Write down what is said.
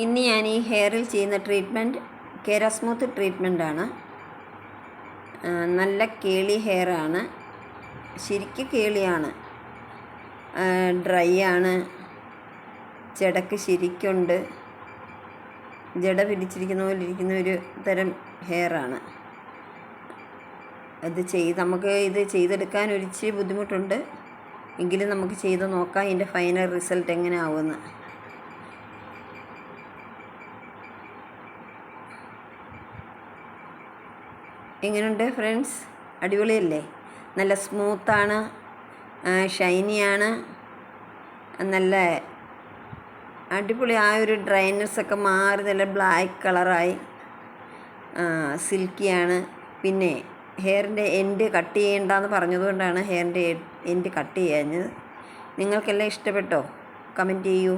ഇന്ന് ഞാൻ ഈ ഹെയറിൽ ചെയ്യുന്ന ട്രീറ്റ്മെൻറ്റ് കേരാസ്മൂത്ത് ട്രീറ്റ്മെൻറ്റാണ്. നല്ല കേളി ഹെയറാണ്, ശരിക്കും കേളിയാണ്. ഡ്രൈ ആണ്, ജടക്ക് ശരിക്കുണ്ട്, ജട പിരിച്ചിരിക്കുന്ന പോലെ ഇരിക്കുന്ന ഒരു തരം ഹെയറാണ്. നമുക്ക് ഇത് ചെയ്തെടുക്കാൻ ഒരിച്ചിരി ബുദ്ധിമുട്ടുണ്ട്, എങ്കിലും നമുക്ക് ചെയ്ത് നോക്കാം ഇതിൻ്റെ ഫൈനൽ റിസൾട്ട് എങ്ങനെ ആവുമെന്ന്. എങ്ങനെയുണ്ട് ഫ്രണ്ട്സ്? അടിപൊളിയല്ലേ? നല്ല സ്മൂത്താണ്, ഷൈനിയാണ്, നല്ല അടിപൊളി. ആ ഒരു ഡ്രൈനെസ്സൊക്കെ മാറി നല്ല ബ്ലാക്ക് കളറായി, സിൽക്കിയാണ്. പിന്നെ ഹെയറിൻ്റെ എൻഡ് കട്ട് ചെയ്യേണ്ടെന്ന് പറഞ്ഞതുകൊണ്ടാണ് ഹെയറിൻ്റെ എൻഡ് കട്ട് ചെയ്യാഞ്ഞത്. നിങ്ങൾക്കെല്ലാം ഇഷ്ടപ്പെട്ടോ? കമൻറ്റ് ചെയ്യൂ.